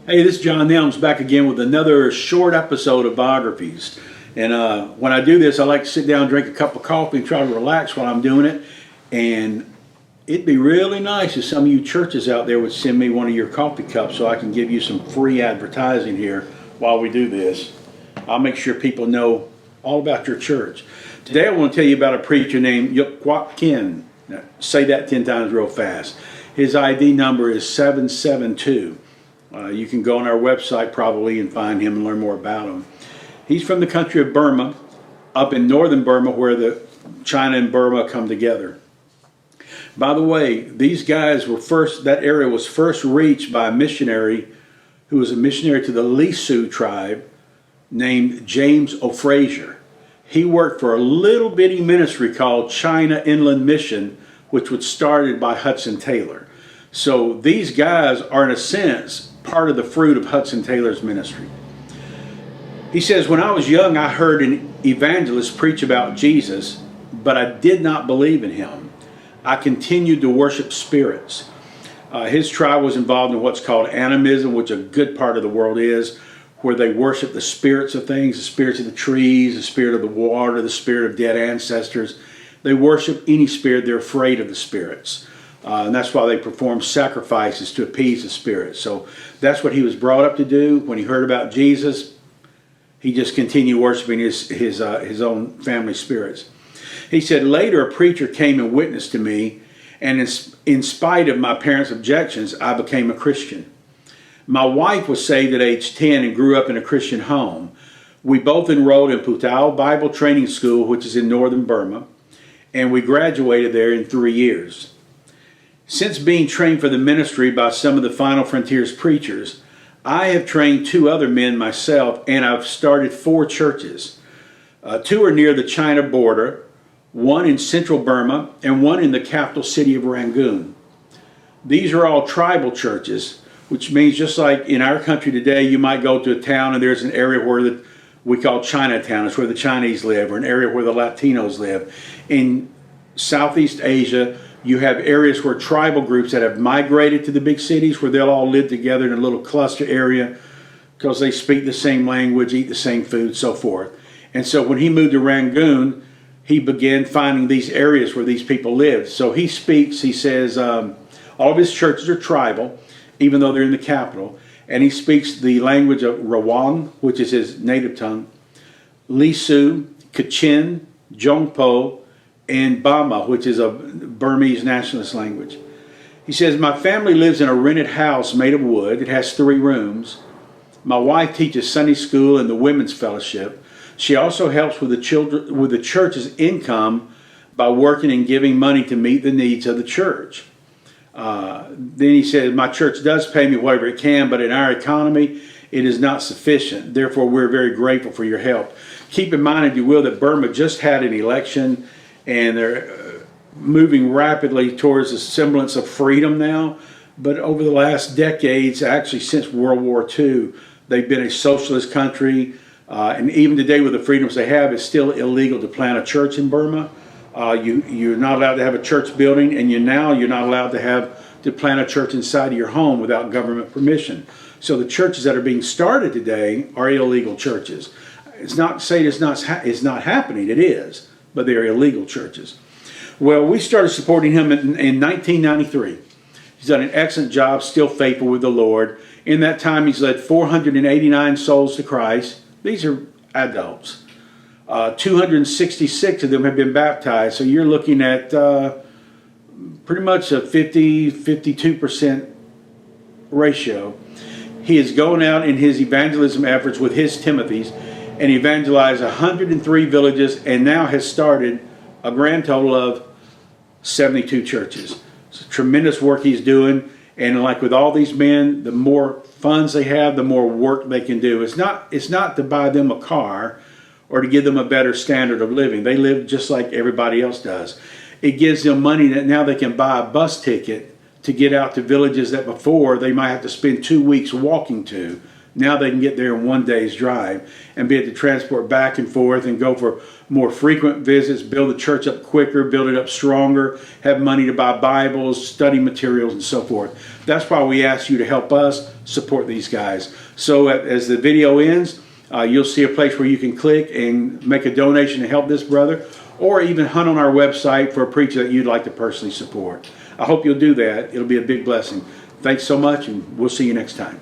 Hey, this is John Nelms back again with another short episode of Biographies. And when I do this, I like to sit down, drink a cup of coffee, and try to relax while I'm doing it. And it'd be really nice if some of you churches out there would send me one of your coffee cups so I can give you some free advertising here while we do this. I'll make sure people know all about your church. Today I want to tell you about a preacher named Yuk Kwak Kin. Now, say that 10 times real fast. His ID number is 772. You can go on our website probably and find him and learn more about him. He's from the country of Burma, up in northern Burma where the China and Burma come together. By the way, these guys were that area was first reached by a missionary who was a missionary to the Lisu tribe named James O'Frazier. He worked for a little bitty ministry called China Inland Mission, which was started by Hudson Taylor. So these guys are, in a sense, part of the fruit of Hudson Taylor's ministry. He says, when I was young, I heard an evangelist preach about Jesus, but I did not believe in him. I continued to worship spirits. His tribe was involved in what's called animism, which a good part of the world is, where they worship the spirits of things, the spirits of the trees, the spirit of the water, the spirit of dead ancestors. They worship any spirit. They're afraid of the spirits. And that's why they perform sacrifices to appease the spirits. So that's what he was brought up to do. When he heard about Jesus, he just continued worshiping his own family spirits. He said, later a preacher came and witnessed to me, and in spite of my parents' objections, I became a Christian. My wife was saved at age 10 and grew up in a Christian home. We both enrolled in Putao Bible Training School, which is in northern Burma, and we graduated there in 3 years. Since being trained for the ministry by some of the Final Frontiers preachers, I have trained 2 other men myself, and I've started 4 churches. 2 are near the China border, 1 in central Burma, and 1 in the capital city of Rangoon. These are all tribal churches, which means just like in our country today, you might go to a town and there's an area where we call Chinatown. It's where the Chinese live, or an area where the Latinos live. In Southeast Asia, you have areas where tribal groups that have migrated to the big cities where they'll all live together in a little cluster area because they speak the same language, eat the same food, so forth. And so when he moved to Rangoon, he began finding these areas where these people lived. So he says, all of his churches are tribal, even though they're in the capital. And he speaks the language of Rawang, which is his native tongue, Lisu, Kachin, Jongpo, and Bama, which is a Burmese nationalist language. He says, my family lives in a rented house made of wood. It has 3 rooms. My wife teaches Sunday school and the women's fellowship. She also helps with the church's income by working and giving money to meet the needs of the church. Then he says, my church does pay me whatever it can, but in our economy, it is not sufficient. Therefore, we're very grateful for your help. Keep in mind, if you will, that Burma just had an election, and they're moving rapidly towards a semblance of freedom now. But over the last decades, actually since World War II, they've been a socialist country. And even today with the freedoms they have, it's still illegal to plant a church in Burma. You're not allowed to have a church building, and you're not allowed to plant a church inside of your home without government permission. So the churches that are being started today are illegal churches. It's not to say it's not happening, it is, but they're illegal churches. Well, we started supporting him in 1993. He's done an excellent job, still faithful with the Lord. In that time, he's led 489 souls to Christ. These are adults. 266 of them have been baptized. So you're looking at pretty much a 52% ratio. He is going out in his evangelism efforts with his Timothys and evangelized 103 villages, and now has started a grand total of 72 churches. It's tremendous work he's doing, and like with all these men, the more funds they have, the more work they can do. It's not to buy them a car or to give them a better standard of living. They live just like everybody else does. It gives them money that now they can buy a bus ticket to get out to villages that before they might have to spend 2 weeks walking to Now they can get there in 1 day's drive and be able to transport back and forth and go for more frequent visits, build the church up quicker, build it up stronger, have money to buy Bibles, study materials, and so forth. That's why we ask you to help us support these guys. So as the video ends, you'll see a place where you can click and make a donation to help this brother, or even hunt on our website for a preacher that you'd like to personally support. I hope you'll do that. It'll be a big blessing. Thanks so much, and we'll see you next time.